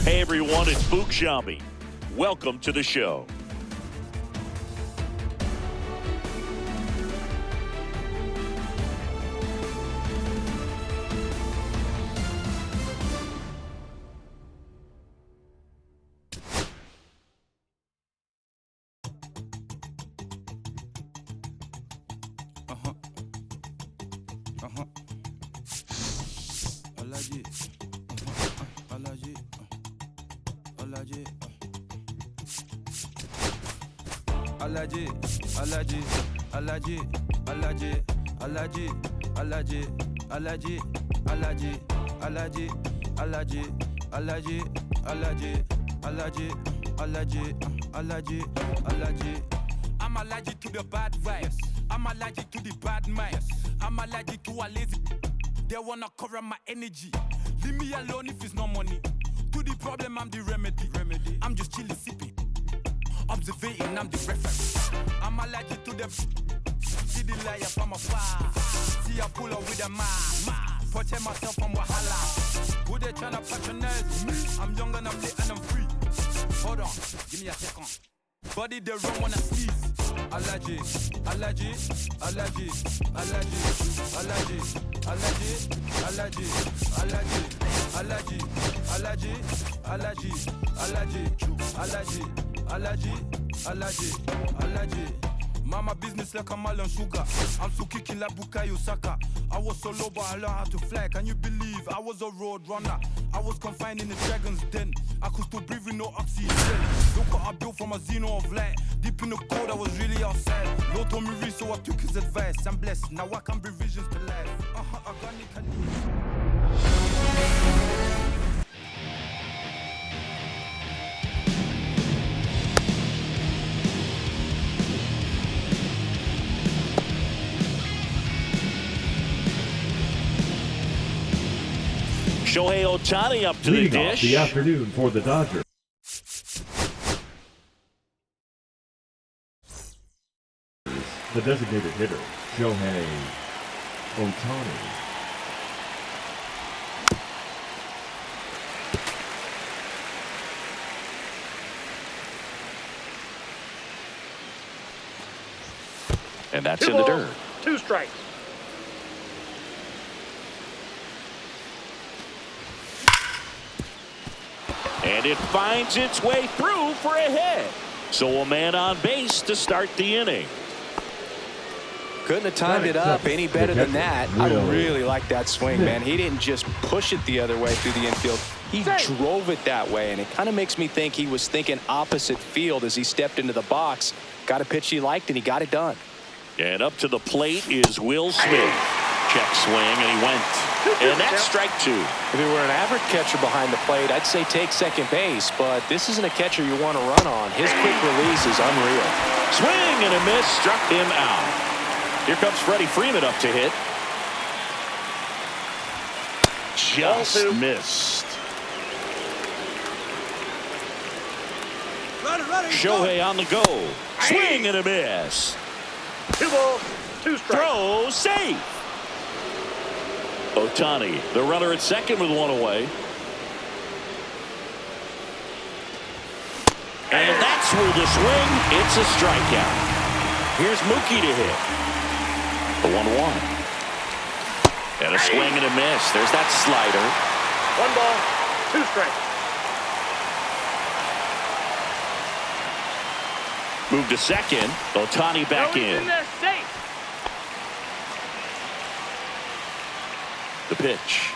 Hey everyone, it's Book Shambi. Welcome to the show. I'm allergic to the bad vibes. I'm allergic to the bad minds. I'm allergic to a lazy. They wanna cover my energy. Leave me alone if it's no money. To the problem, I'm the remedy. I'm just chilling, sipping. Observating, I'm the reference. I'm allergic to the. See the liar from afar. See I pull up with a mask. Protect myself from Wahala. Who they tryna patronize me? I'm young and I'm lit and I'm free. Hold on, give me a second. Body they run when I sneeze. Allergy, allergy, allergy, allergy, allergy, allergy, allergy, allergy, allergy, allergy, allergy, allergy, allergy, allergy, allergy. Mama business like a melon sugar. I'm still kicking like Bukayo Saka. I was so low but I learned how to fly. Can you believe I was a road runner? I was confined in the dragon's den. I could still breathe with no oxygen. Look what I built from a xeno of light. Deep in the cold I was really outside. Lord told me read so I took his advice. I'm blessed, now I can bring visions to life. Shohei Ohtani up to the Leading off dish. the afternoon for the Dodgers. The designated hitter, Shohei Ohtani. And that's in the dirt. 2 strikes. And it finds its way through for a hit. So a man on base to start the inning. Couldn't have timed it up any better than that. I really like that swing, man. He didn't just push it the other way through the infield. He drove it that way, and it kind of makes me think he was thinking opposite field as he stepped into the box. Got a pitch he liked, and he got it done. And up to the plate is Will Smith. Check swing, and he went. And that's strike 2. If he were an average catcher behind the plate, I'd say take second base, but this isn't a catcher you want to run on. His quick release is unreal. Swing and a miss, struck him out. Here comes Freddie Freeman up to hit. Just missed. Shohei on the go. Swing and a miss. 2 balls, 2 strikes. Throw safe. Ohtani, the runner at second with 1 away. And that's ruled a swing. It's a strikeout. Here's Mookie to hit. The 1-1. And a swing and a miss. There's that slider. 1 ball, 2 strikes. Move to second. Ohtani back He's in. there safe. The pitch.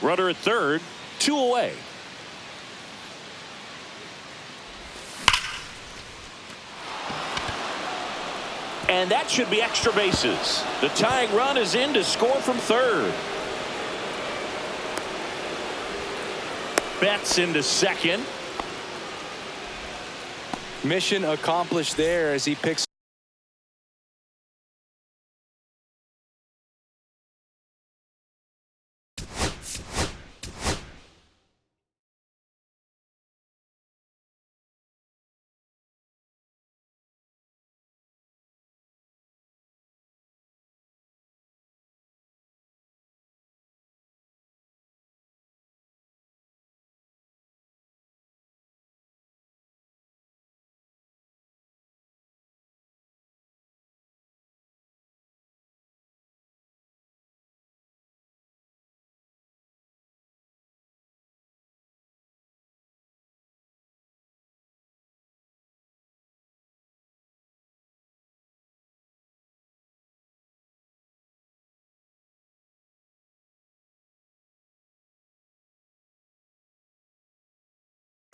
Runner at third, 2 away. And that should be extra bases. The tying run is in to score from third. Betts into second. Mission accomplished there as he picks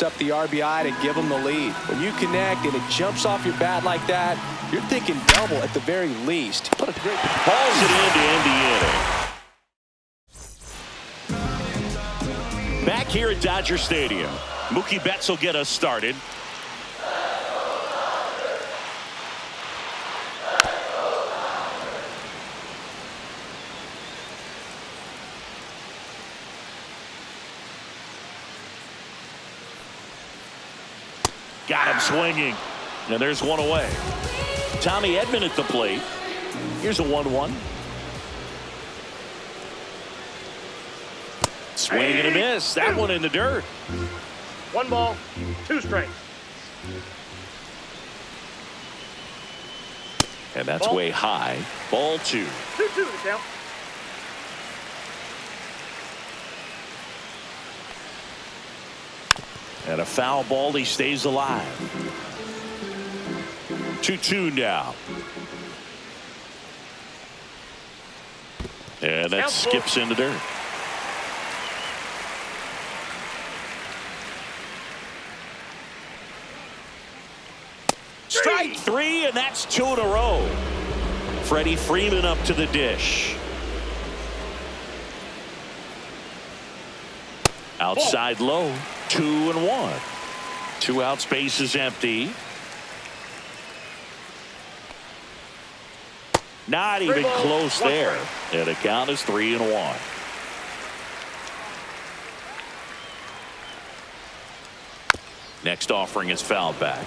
up the RBI to give them the lead. When you connect and it jumps off your bat like that, you're thinking double at the very least. Put a great Hauls it in to end the inning. Back here at Dodger Stadium, Mookie Betts will get us started. Got him swinging. And there's one away. Tommy Edman at the plate. Here's a 1-1. Swing and a miss. That one in the dirt. 1 ball, 2 strikes. And that's way high. Ball 2. 2-2 the count. And a foul ball. He stays alive. 2-2 now. And that skips in the dirt. Strike 3, and that's 2 in a row. Freddie Freeman up to the dish. Outside low, 2-1. 2 outs, base is empty. Not even close there. And the count is 3-1. Next offering is fouled back.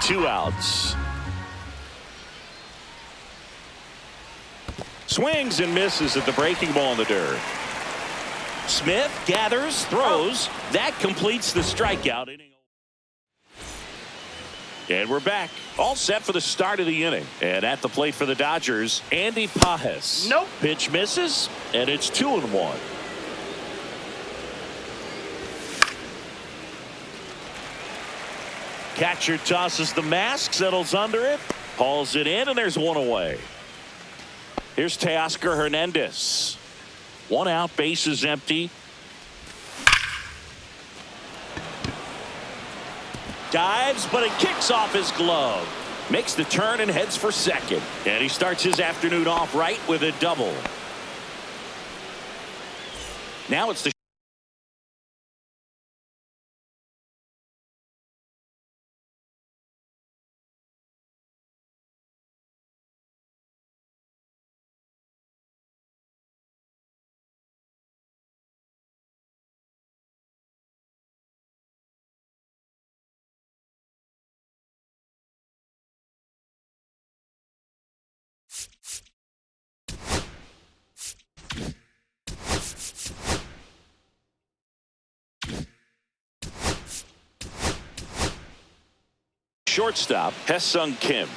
2 outs. Swings and misses at the breaking ball in the dirt. Smith gathers, throws. That completes the strikeout inning. And we're back. All set for the start of the inning. And at the plate for the Dodgers, Andy Pages. Nope. Pitch misses, and it's 2-1. Catcher tosses the mask, settles under it, hauls it in, and there's one away. Here's Teoscar Hernandez. 1 out, base is empty. Dives, but it kicks off his glove. Makes the turn and heads for second. And he starts his afternoon off right with a double. Now it's the shortstop, Hesung Kim.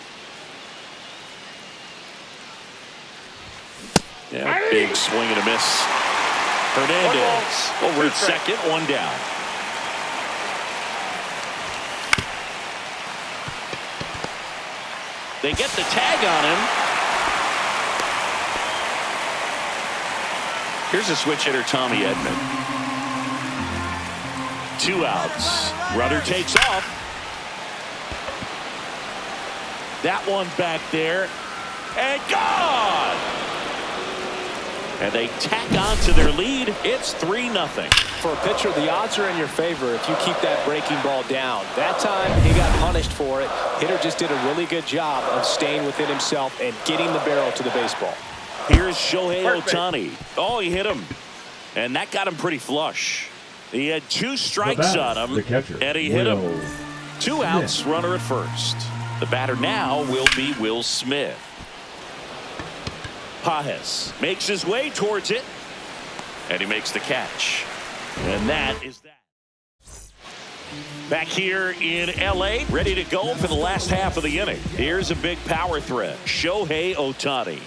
Yeah, big swing and a miss. Hernandez over at second, 1 down. They get the tag on him. Here's a switch hitter, Tommy Edman. 2 outs. Runner takes off. That one back there. And gone! And they tack on to their lead. It's 3-0. For a pitcher, the odds are in your favor if you keep that breaking ball down. That time, he got punished for it. Hitter just did a really good job of staying within himself and getting the barrel to the baseball. Here's Shohei Ohtani. Oh, he hit him. And that got him pretty flush. He had 2 strikes on him, and he hit him. 2 outs, runner at first. The batter now will be Will Smith. Pages makes his way towards it, and he makes the catch. And that is that. Back here in L.A., ready to go for the last half of the inning. Here's a big power threat, Shohei Ohtani.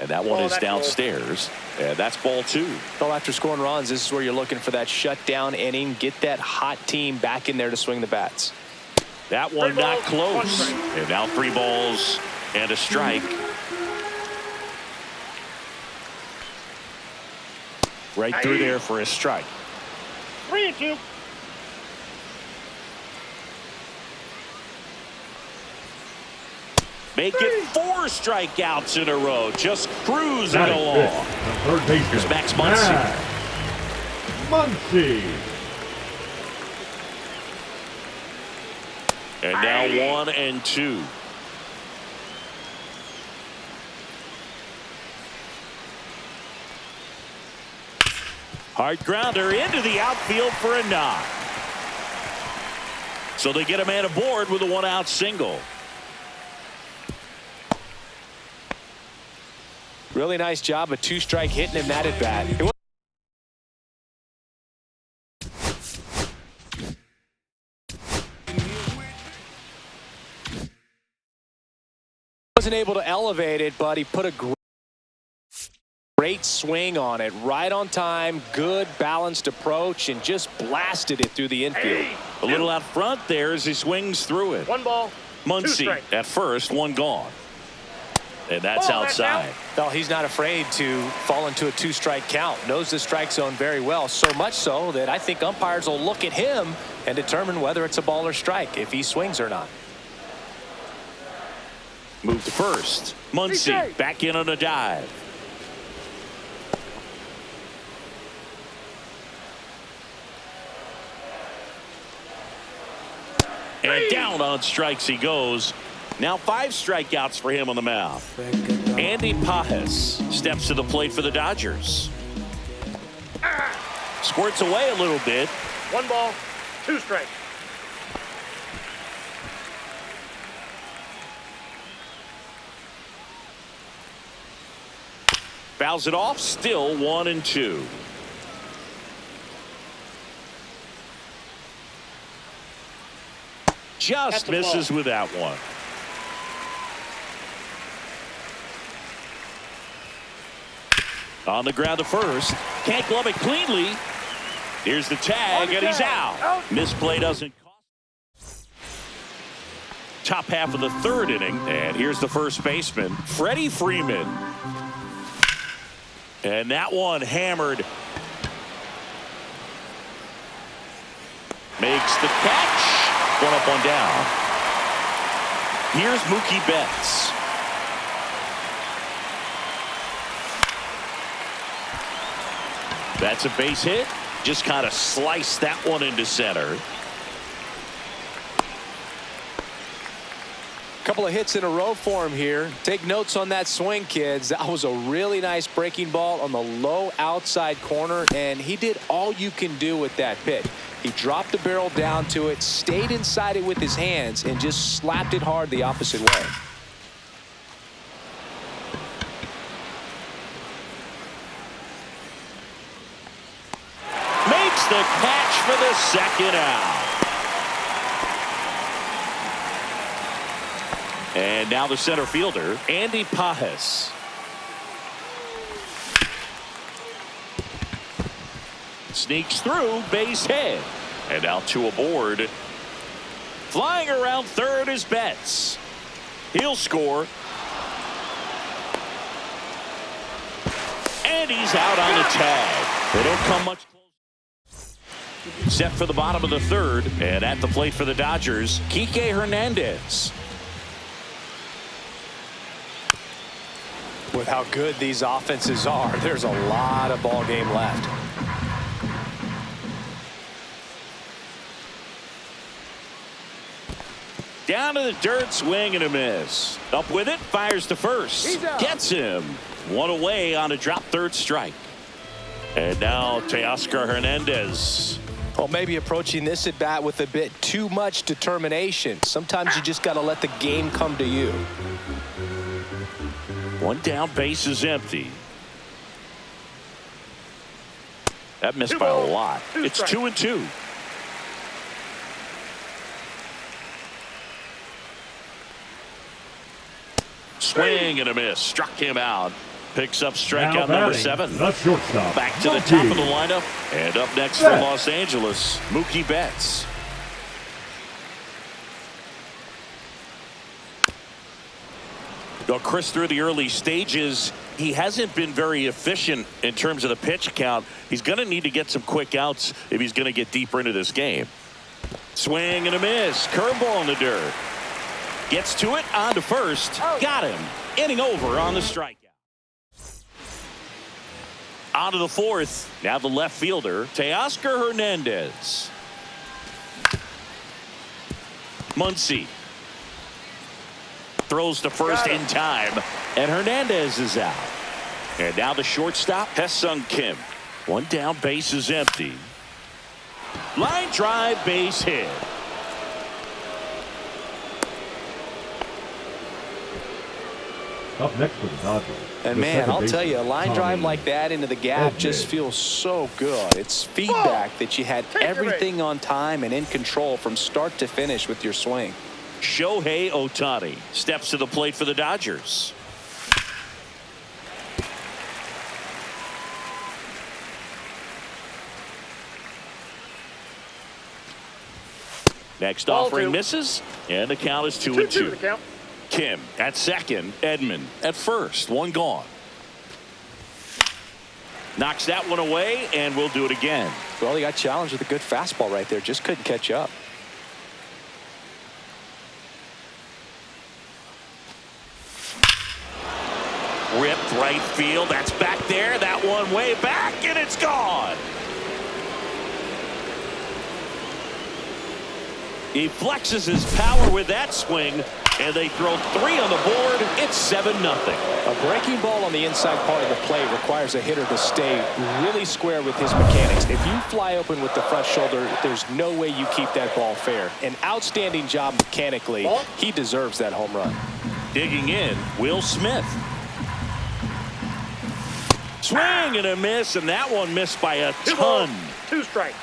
And that one is downstairs, and that's ball 2. Well, after scoring runs, this is where you're looking for that shutdown inning. Get that hot team back in there to swing the bats. That one not close. And now 3 balls and a strike. Right through there for a strike. 3-2. Make it 4 strikeouts in a row. Just cruising along. Here's Max Muncy. Muncy. And now 1-2. Hard grounder into the outfield for a knock. So they get a man aboard with a 1-out single. Really nice job, a 2-strike hitting him that at bat. Wasn't able to elevate it, but he put a great swing on it, right on time, good balanced approach, and just blasted it through the infield. A little out front there as he swings through it. 1 ball. Muncy at first, 1 gone. And that's outside. Well, he's not afraid to fall into a 2-strike count. Knows the strike zone very well, so much so that I think umpires will look at him and determine whether it's a ball or strike, if he swings or not. Move to first. Muncy back in on a dive. And down on strikes he goes. Now 5 strikeouts for him on the mound. Andy Pajes steps to the plate for the Dodgers. Squirts away a little bit. 1 ball, 2 strikes. Fouls it off, still 1-2. Just misses with that one. On the ground to first. Can't glove it cleanly. Here's the tag, and he's out. Misplay doesn't cost. Top half of the 3rd inning, and here's the first baseman, Freddie Freeman. And that one hammered. Makes the catch. 1 up, 1 down. Here's Mookie Betts. That's a base hit. Just kind of sliced that one into center. Couple of hits in a row for him here. Take notes on that swing, kids. That was a really nice breaking ball on the low outside corner, and he did all you can do with that pitch. He dropped the barrel down to it, stayed inside it with his hands, and just slapped it hard the opposite way. Makes the catch for the 2nd out. And now the center fielder, Andy Pajes. Sneaks through, base hit. And now 2 aboard. Flying around 3rd is Betts. He'll score. And he's out on the tag. They don't come much closer. Set for the bottom of the 3rd. And at the plate for the Dodgers, Kike Hernandez. With how good these offenses are, there's a lot of ball game left. Down to the dirt, swing and a miss. Up with it, fires to first. Gets him. 1 away on a drop 3rd strike. And now Teoscar Hernandez. Well, maybe approaching this at bat with a bit too much determination. Sometimes you just got to let the game come to you. 1 down, base is empty. That missed by a lot. It's 2-2. Swing and a miss. Struck him out. Picks up strikeout number 7. The shortstop. Back to the top of the lineup. And up next from Los Angeles, Mookie Betts. Chris, through the early stages, he hasn't been very efficient in terms of the pitch count. He's going to need to get some quick outs if he's going to get deeper into this game. Swing and a miss. Curveball in the dirt. Gets to it, on to first. Got him. Inning over on the strikeout. On to the fourth. Now the left fielder, Teoscar Hernandez. Muncy throws to first in time, and Hernandez is out. And now the shortstop, Hae-Sung Kim. One down, base is empty. Line drive, base hit. Up next for the Dodgers. And man, I'll tell you, a line drive like that into the gap just feels so good. It's feedback that you had everything on time and in control from start to finish with your swing. Shohei Ohtani steps to the plate for the Dodgers. Next offering misses, and the count is 2-2. Kim at second, Edman at first, one gone. Knocks that one away, and we'll do it again. Well, he got challenged with a good fastball right there, just couldn't catch up. Ripped right field, that's back there, that one way back, and it's gone. He flexes his power with that swing, and they throw 3 on the board. It's 7-0. A breaking ball on the inside part of the plate requires a hitter to stay really square with his mechanics. If you fly open with the front shoulder, there's no way you keep that ball fair. An outstanding job mechanically. He deserves that home run. Digging in, Will Smith. Swing and a miss, and that one missed by a ton. 2 strikes.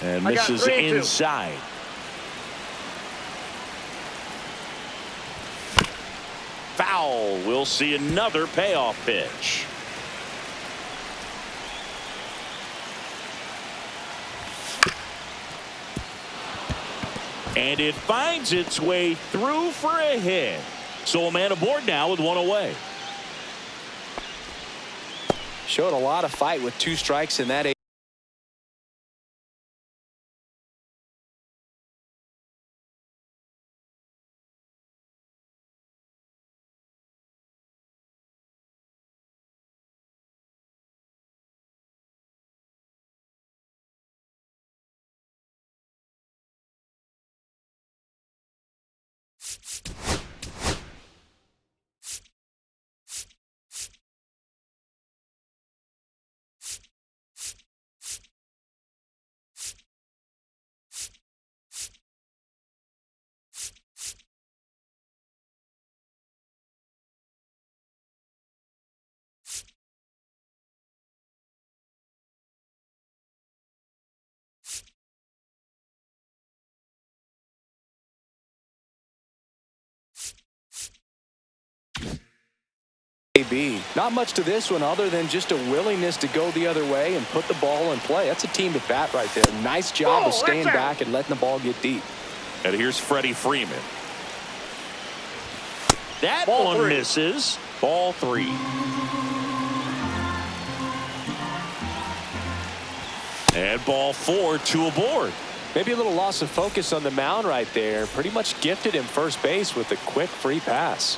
And misses inside. Foul. We'll see another payoff pitch. And it finds its way through for a hit. So a man aboard now with 1 away. Showed a lot of fight with 2 strikes in that. Not much to this one other than just a willingness to go the other way and put the ball in play. That's a team at bat right there. Nice job of staying back and letting the ball get deep. And here's Freddie Freeman. That one misses. Ball 3. And ball 4, 2 aboard. Maybe a little loss of focus on the mound right there. Pretty much gifted him first base with a quick free pass.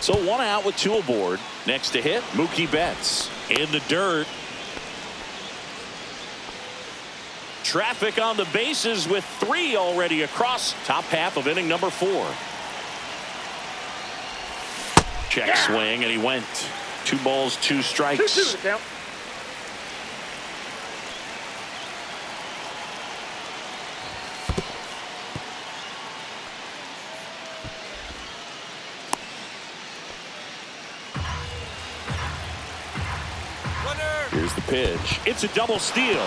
So 1 out with 2 aboard. Next to hit, Mookie Betts in the dirt. Traffic on the bases with 3 already across. Top half of inning number 4. Check swing, and he went. 2 balls, 2 strikes. 2-2 the count. Here's the pitch. It's a double steal.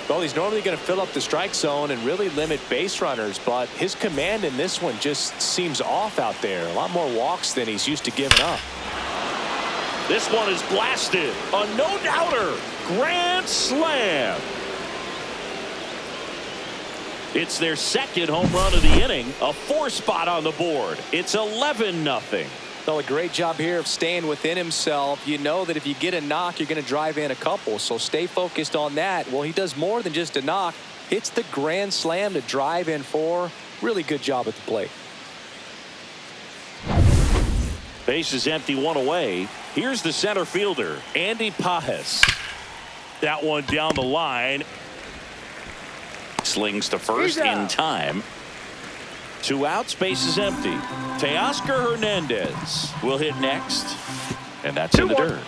Well, he's normally going to fill up the strike zone and really limit base runners, but his command in this one just seems off out there. A lot more walks than he's used to giving up. This one is blasted. A no-doubter. Grand slam. It's their second home run of the inning. A 4-spot on the board. It's 11-0. Well, a great job here of staying within himself. You know that if you get a knock, you're going to drive in a couple. So stay focused on that. Well, he does more than just a knock. Hits the grand slam to drive in 4. Really good job at the plate. Base is empty, 1 away. Here's the center fielder, Andy Pajes. That one down the line. Slings to first in time. 2 outs, base is empty. Teoscar Hernandez will hit next. And that's in the dirt.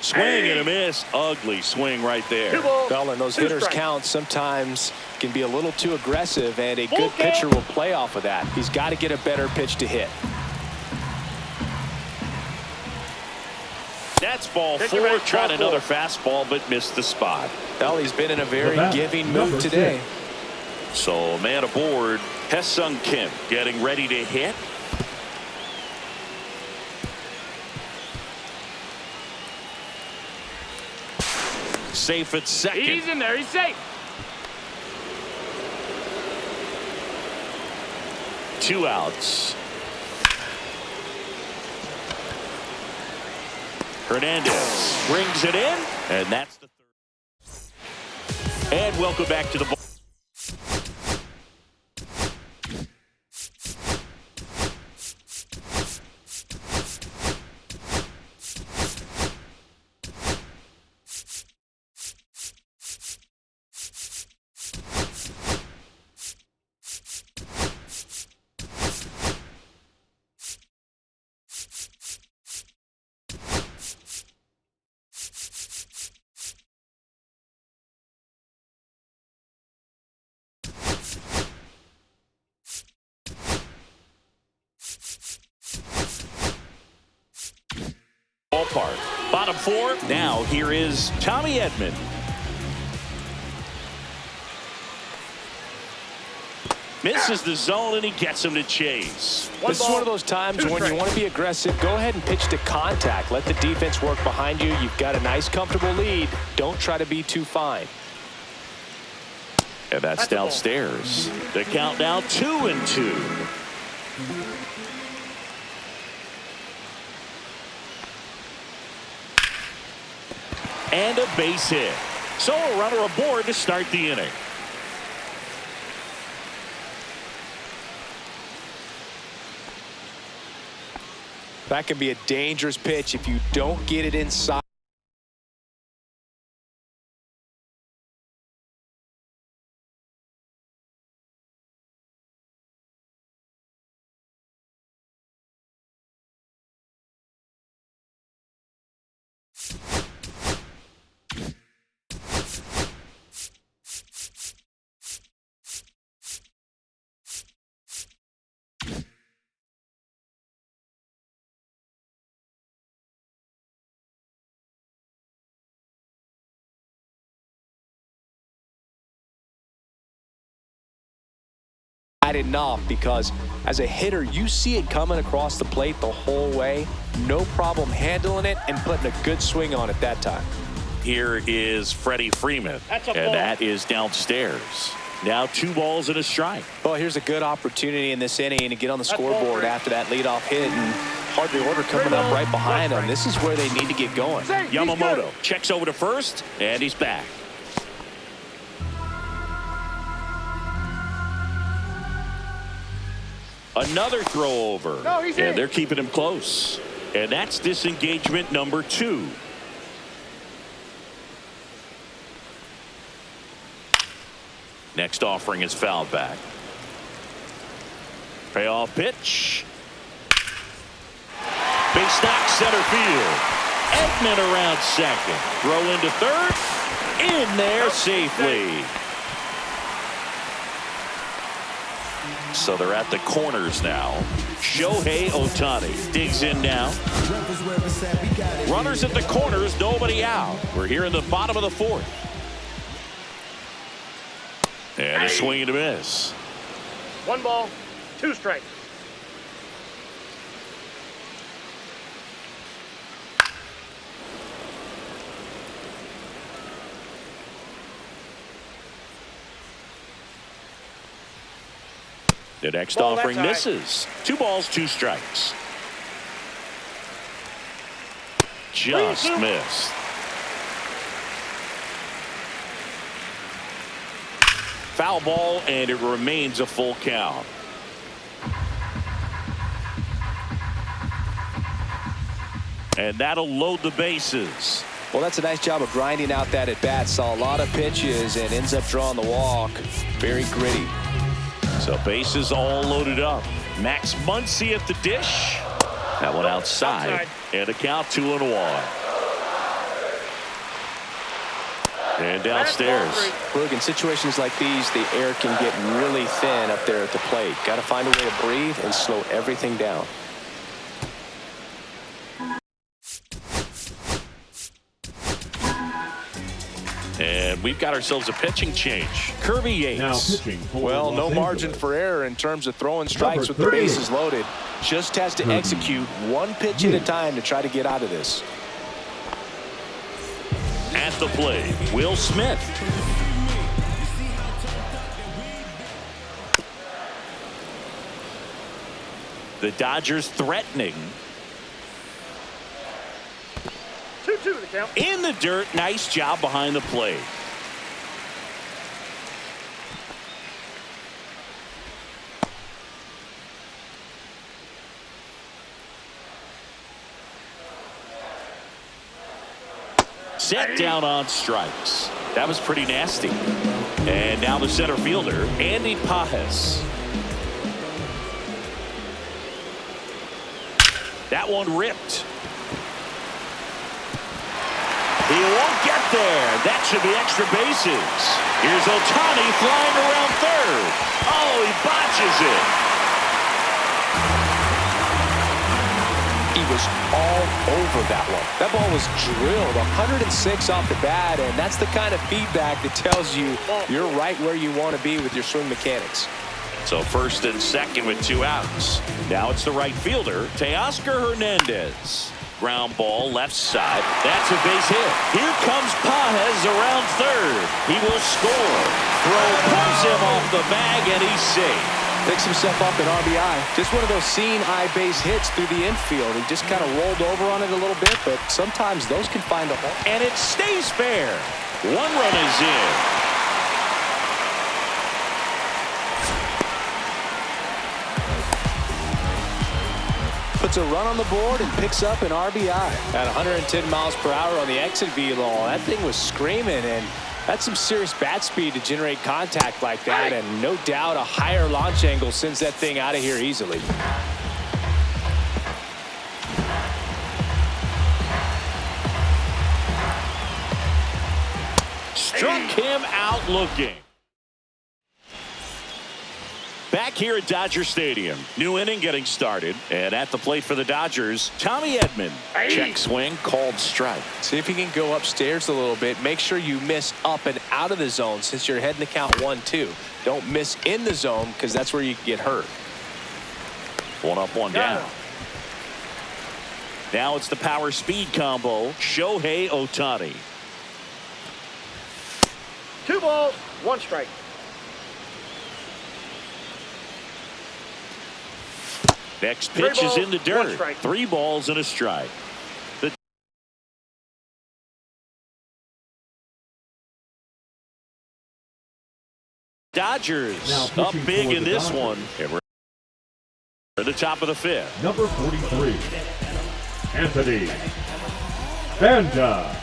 Swing and a miss. Ugly swing right there. Well, and those hitters' counts sometimes can be a little too aggressive, and a good pitcher will play off of that. He's got to get a better pitch to hit. That's ball 4. Tried another fastball, but missed the spot. Well, he's been in a very giving mood today. So, man aboard, Hae-Sung Kim getting ready to hit. Safe at second. He's in there. He's safe. 2 outs. Hernandez brings it in, and that's the 3rd. And welcome back to the ball. Ballpark. Bottom 4. Now here is Tommy Edman. Misses the zone and he gets him to chase. This is one of those times when you want to be aggressive. Go ahead and pitch to contact. Let the defense work behind you. You've got a nice, comfortable lead. Don't try to be too fine. And that's downstairs. The count now 2-2. And a base hit. So a runner aboard to start the inning. That can be a dangerous pitch if you don't get it inside. Enough, because as a hitter you see it coming across the plate the whole way. No problem handling it and putting a good swing on it that time. Here is Freddie Freeman, and that is downstairs. Now 2 balls and a strike. Well, here's a good opportunity in this inning to get on the scoreboard after that leadoff hit, and hardly order coming up right behind them. This is where they need to get going. Yamamoto checks over to first, and he's back. Another throw over, and they're keeping him close. And that's disengagement number 2. Next offering is fouled back. Payoff pitch. Base knock center field. Edman around second. Throw into third. In there safely. So they're at the corners now. Shohei Ohtani digs in now. Runners at the corners, nobody out. We're here in the bottom of the 4th. And a swing and a miss. 1 ball, 2 strikes. The next offering misses. 2 balls, 2 strikes. Just missed. Foul ball, and it remains a full count. And that'll load the bases. Well, that's a nice job of grinding out that at bat. Saw a lot of pitches and ends up drawing the walk. Very gritty. So bases all loaded up. Max Muncy at the dish. That one outside. And a count 2-1. And downstairs. Look, in situations like these, the air can get really thin up there at the plate. Got to find a way to breathe and slow everything down. And we've got ourselves a pitching change. Kirby Yates. Now pitching for Well, no Los margin Angeles. for error in terms of throwing strikes with the 30. bases loaded. Just has to execute one pitch at a time to try to get out of this. At the plate, Will Smith. The Dodgers threatening. 2-2 the count. In the dirt, nice job behind the plate. Set down on strikes. That was pretty nasty. And now the center fielder, Andy Pajes. That one ripped. He won't get there. That should be extra bases. Here's Ohtani flying around third. Oh, he botches it. He was all over that one. That ball was drilled 106 off the bat, and that's the kind of feedback that tells you you're right where you want to be with your swing mechanics. So first and second with 2 outs. Now it's the right fielder, Teoscar Hernandez. Ground ball left side. That's a base hit. Here comes Pajes around third. He will score. Throw pulls him off the bag, and he's safe. Picks himself up an RBI. Just one of those seeing eye base hits through the infield. He just kind of rolled over on it a little bit, but sometimes those can find a hole. And it stays fair. 1 run is in. Puts a run on the board and picks up an RBI. At 110 miles per hour on the exit velo, that thing was screaming, and that's some serious bat speed to generate contact like that, and no doubt a higher launch angle sends that thing out of here easily. Struck him out looking. Back here at Dodger Stadium. New inning getting started. And at the plate for the Dodgers, Tommy Edman. Check swing, called strike. See if you can go upstairs a little bit. Make sure you miss up and out of the zone since you're heading to count 1-2. Don't miss in the zone because that's where you can get hurt. 1 up, 1 down. Now it's the power speed combo. Shohei Ohtani. 2 balls, 1 strike. Next pitch is in the dirt. 3 balls and a strike. The Dodgers up big in this one. And we're at the top of the 5th. Number 43, Anthony Banda.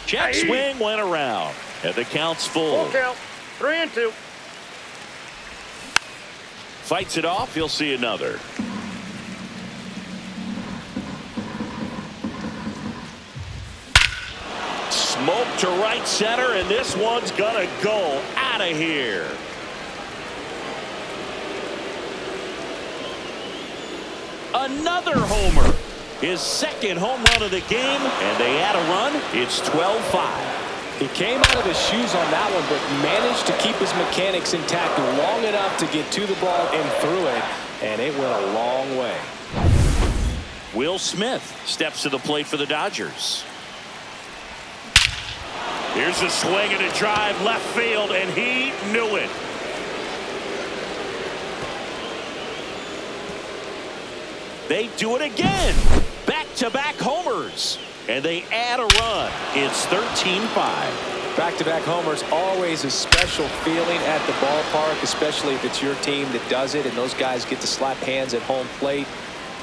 Check swing went around. And the count's full. Full count. 3-2. Fights it off. He'll see another. Smoke to right center, and this one's gonna go out of here. Another homer. His 2nd home run of the game, and they add a run. It's 12-5. He came out of his shoes on that one, but managed to keep his mechanics intact long enough to get to the ball and through it, and it went a long way. Will Smith steps to the plate for the Dodgers. Here's a swing and a drive left field, and he knew it. They do it again. Back-to-back homers. And they add a run. It's 13-5. Back-to-back homers, always a special feeling at the ballpark, especially if it's your team that does it and those guys get to slap hands at home plate.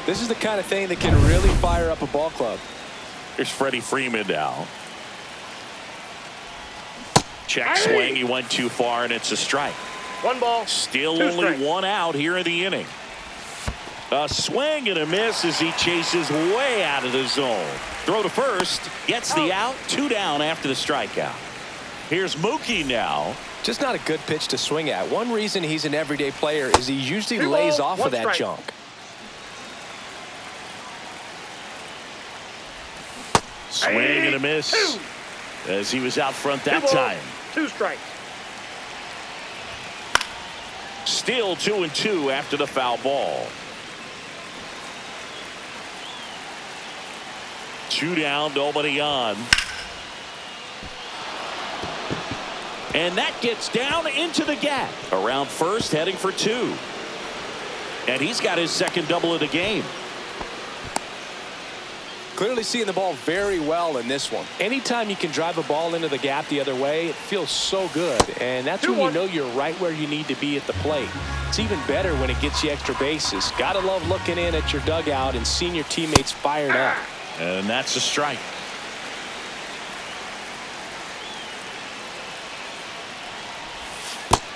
This is the kind of thing that can really fire up a ball club. Here's Freddie Freeman now. Check swing. He went too far, and it's a strike. 1 ball. Still 2 only strikes. 1 out here in the inning. A swing and a miss as he chases way out of the zone. Throw to first. Gets the out. 2 down after the strikeout. Here's Mookie now. Just not a good pitch to swing at. One reason he's an everyday player is he usually 2 lays balls, off 1 of that strike. junk. Swing and a miss 2. as he was out front 2 that balls, time. 2 strikes. Still 2-2 after the foul ball. 2 down, nobody on. And that gets down into the gap. Around first, heading for 2. And he's got his second double of the game. Clearly seeing the ball very well in this one. Anytime you can drive a ball into the gap the other way, it feels so good. And that's when you know you're right where you need to be at the plate. It's even better when it gets you extra bases. Gotta love looking in at your dugout and seeing your teammates fired up. And that's a strike.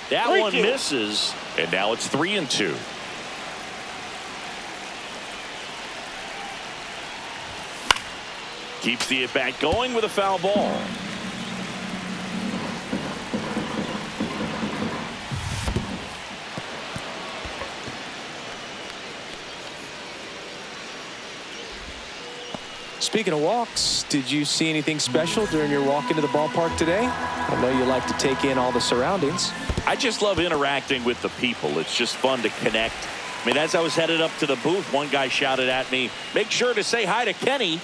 That one misses, and now it's 3-2. Keeps the at-bat going with a foul ball. Speaking of walks, did you see anything special during your walk into the ballpark today? I know you like to take in all the surroundings. I just love interacting with the people. It's just fun to connect. I mean, as I was headed up to the booth, one guy shouted at me, "Make sure to say hi to Kenny."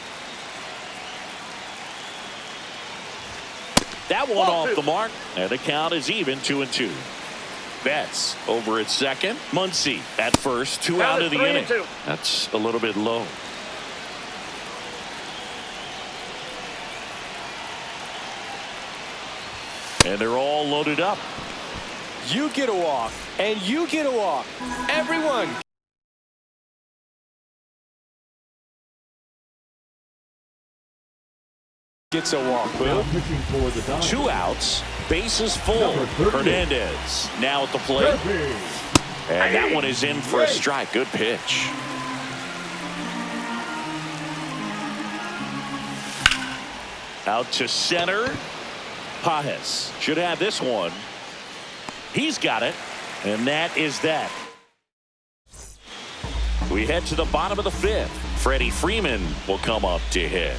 That one off the mark, and the count is even 2-2. Betts over at second. Muncy at first. 2 out of the inning. That's a little bit low. And they're all loaded up. You get a walk, and you get a walk. Everyone gets a walk. Now pitching for the Dodgers. 2 outs. Bases full. Hernandez now at the plate. And that one is in for a strike. Good pitch. Out to center. Pajes should have this one. He's got it. And that is that. We head to the bottom of the 5th. Freddie Freeman will come up to hit.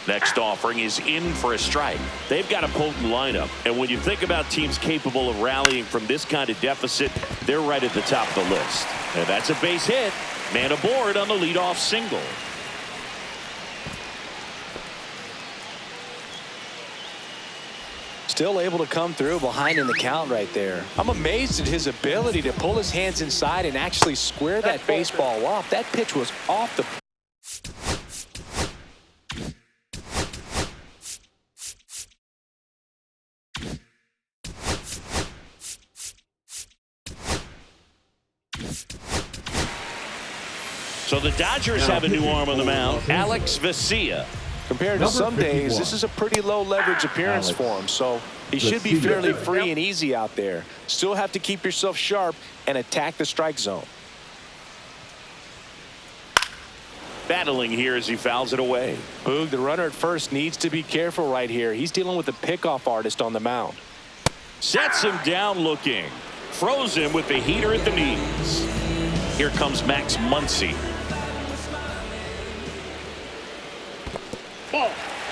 Next offering is in for a strike. They've got a potent lineup. And when you think about teams capable of rallying from this kind of deficit, they're right at the top of the list. And that's a base hit. Man aboard on the leadoff single. Still able to come through behind in the count right there. I'm amazed at his ability to pull his hands inside and actually square that baseball off. That pitch was off the... So the Dodgers have a new arm on the mound, Alex Vesia. Compared to some days, this is a pretty low leverage appearance for him, so he should be fairly free and easy out there. Still have to keep yourself sharp and attack the strike zone. Battling here as he fouls it away. Boog, the runner at first needs to be careful right here. He's dealing with a pickoff artist on the mound. Sets him down looking. Throws him with the heater at the knees. Here comes Max Muncy.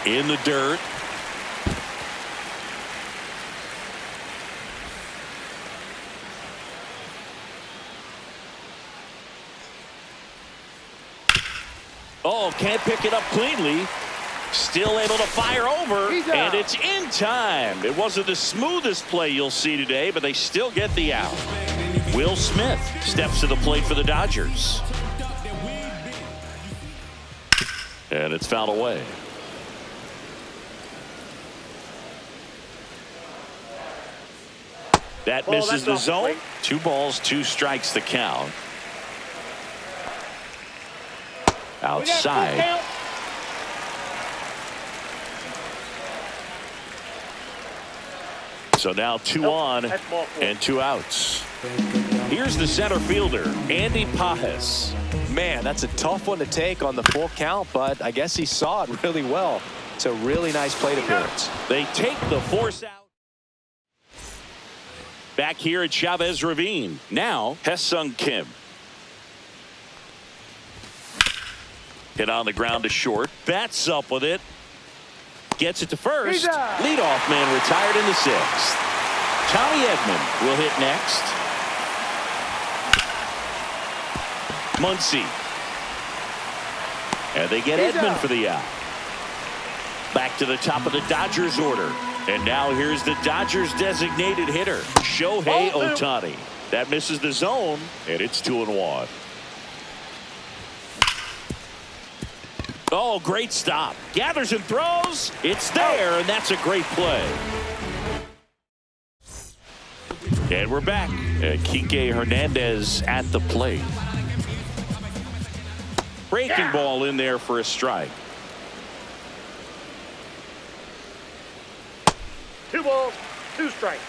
In the dirt. Oh, can't pick it up cleanly. Still able to fire over, and it's in time. It wasn't the smoothest play you'll see today, but they still get the out. Will Smith steps to the plate for the Dodgers. And it's fouled away. That misses the zone. 2 balls, 2 strikes the count. Outside. So now 2 on and 2 outs. Here's the center fielder, Andy Pajes. Man, that's a tough one to take on the full count, but I guess he saw it really well. It's a really nice plate appearance. They take the force out. Back here at Chavez Ravine. Now, Hesung Kim. Hit on the ground to short. Bats up with it. Gets it to first. Leadoff man retired in the 6th. Tommy Edman will hit next. Muncy. And they get Edman for the out. Back to the top of the Dodgers order. And now here's the Dodgers designated hitter, Shohei Ohtani. That misses the zone, and it's 2-1. Oh, great stop. Gathers and throws. It's there, and that's a great play. And we're back. Kike Hernandez at the plate. Breaking ball in there for a strike. 2 balls, 2 strikes.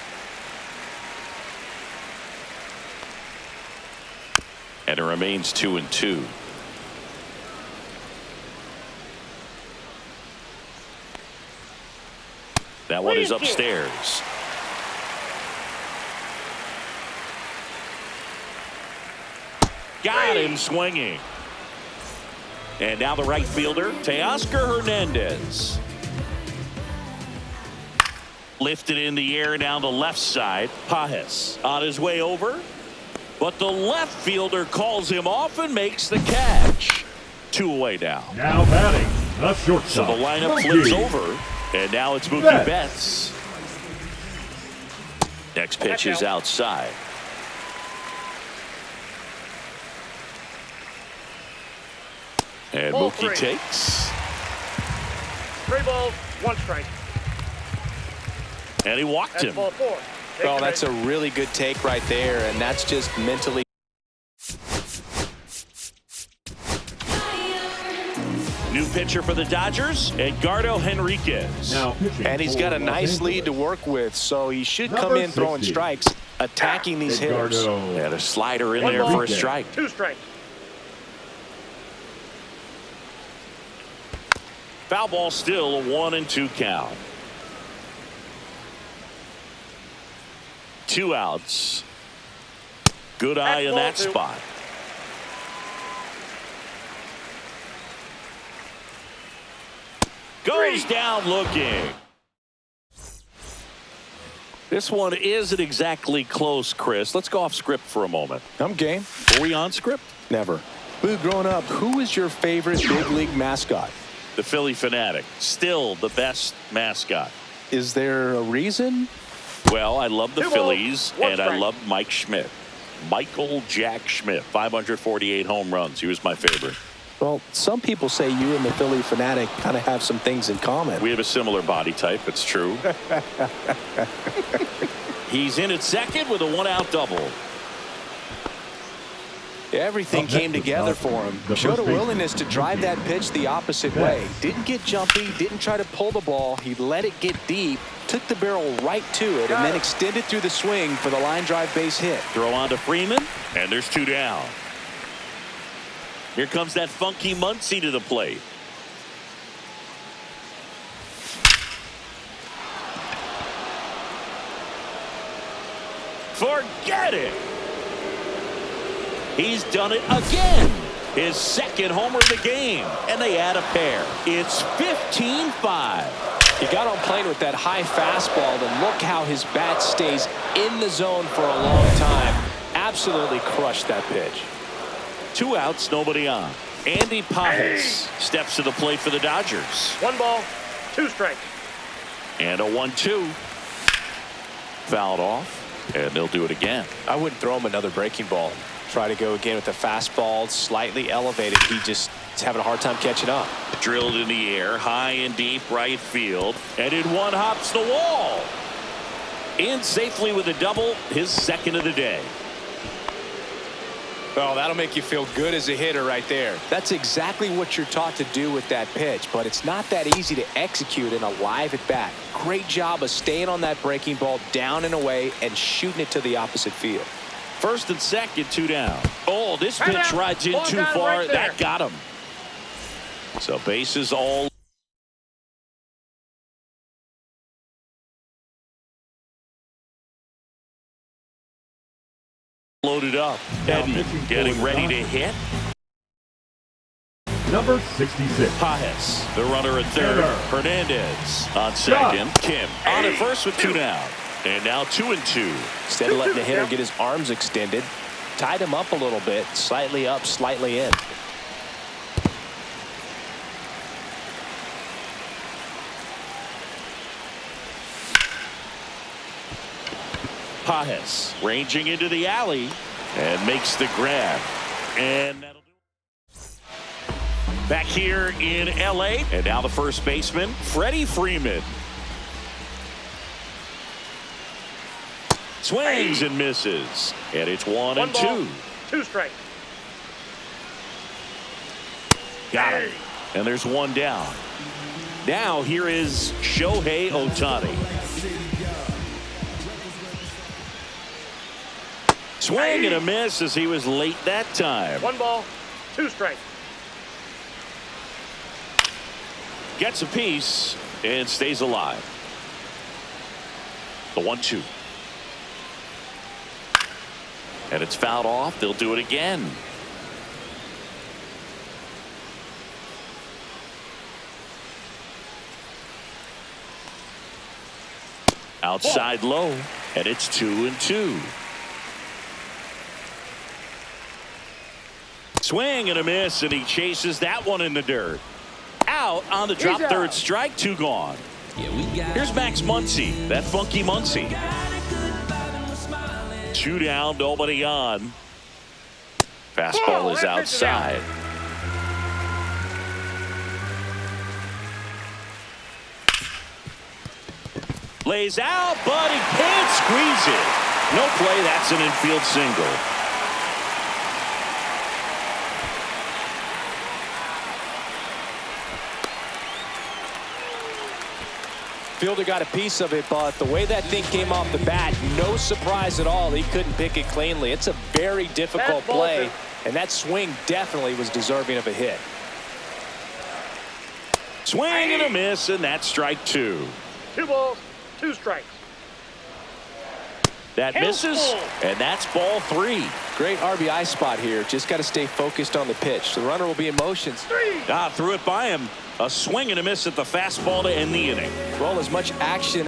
And it remains 2-2. That one is upstairs. Got him swinging. And now the right fielder, Teoscar Hernandez. Lifted in the air down the left side. Pajes on his way over. But the left fielder calls him off and makes the catch. 2 away now. Now batting, the shortstop. So the lineup flips over. And now it's Mookie Betts. Next pitch is outside. And Mookie takes. 3 balls, 1 strike. And he walked him. Ball 4. Oh, that's a really good take right there, and that's just mentally. New pitcher for the Dodgers, Edgardo Henriquez. Now pitching. And he's got a nice lead to work with, so he should come in throwing strikes, attacking these hitters. And a slider in there for a strike. 2 strikes. Foul ball still, a 1-2 count. 2 outs. Good eye in that spot. Goes down looking. This one isn't exactly close, Chris. Let's go off script for a moment. I'm game. Are we on script? Never. Boo, growing up, who was your favorite big league mascot? The Philly Fanatic. Still the best mascot. Is there a reason? Well, I love the Phillies, and I love Mike Schmidt. Michael Jack Schmidt, 548 home runs. He was my favorite. Well, some people say you and the Philly Fanatic kind of have some things in common. We have a similar body type. It's true. He's in at second with a 1-out double. Everything came together for him. Showed a willingness to drive that pitch the opposite way. Didn't get jumpy, didn't try to pull the ball. He let it get deep, took the barrel right to it, and then extended through the swing for the line drive base hit. Throw on to Freeman, and there's 2 down. Here comes that funky Muncy to the plate. Forget it. He's done it again. His 2nd homer of the game, and they add a pair. It's 15-5. He got on plane with that high fastball, and look how his bat stays in the zone for a long time. Absolutely crushed that pitch. 2 outs, nobody on. Andy Pajes steps to the plate for the Dodgers. 1 ball, 2 strikes. And a 1-2. Fouled off. And they'll do it again. I wouldn't throw him another breaking ball. Try to go again with the fastball, slightly elevated. He just is having a hard time catching up. Drilled in the air, high and deep right field. And in one hops the wall. In safely with a double, his second of the day. Well, that'll make you feel good as a hitter right there. That's exactly what you're taught to do with that pitch, but it's not that easy to execute in a live at bat. Great job of staying on that breaking ball down and away and shooting it to the opposite field. First and second, 2 down. Oh, this pitch rides in too far. Right that got him. So bases all loaded up. Edman getting ready to hit. Number 66. Pajes, the runner at third. Hernandez on second. Kim on at first with 2 down. And now 2-2. Instead of letting the hitter get his arms extended, tied him up a little bit, slightly up, slightly in. Pajes ranging into the alley and makes the grab. And that'll do it. Back here in LA, and now the first baseman, Freddie Freeman. Swings and misses. And it's 1-2. 2 strikes. Got it. And there's 1 down. Now here is Shohei Ohtani. Swing and a miss as he was late that time. 1 ball, 2 strikes. Gets a piece and stays alive. The 1-2. And it's fouled off. They'll do it again. Outside low, and it's 2-2. Swing and a miss, and he chases that one in the dirt. Out on the drop, third strike, 2 gone. Here's Max Muncy, that funky Muncy. 2 down, nobody on. Fastball is outside. Lays out, but he can't squeeze it. No play, that's an infield single. Fielder got a piece of it, but the way that thing came off the bat, no surprise at all. He couldn't pick it cleanly. It's a very difficult play, and that swing definitely was deserving of a hit. Swing and a miss, and that's strike 2. 2 balls, 2 strikes. That misses, and that's ball 3. Great RBI spot here. Just got to stay focused on the pitch. The runner will be in motion. Threw it by him. A swing and a miss at the fastball to end the inning. Well, as much action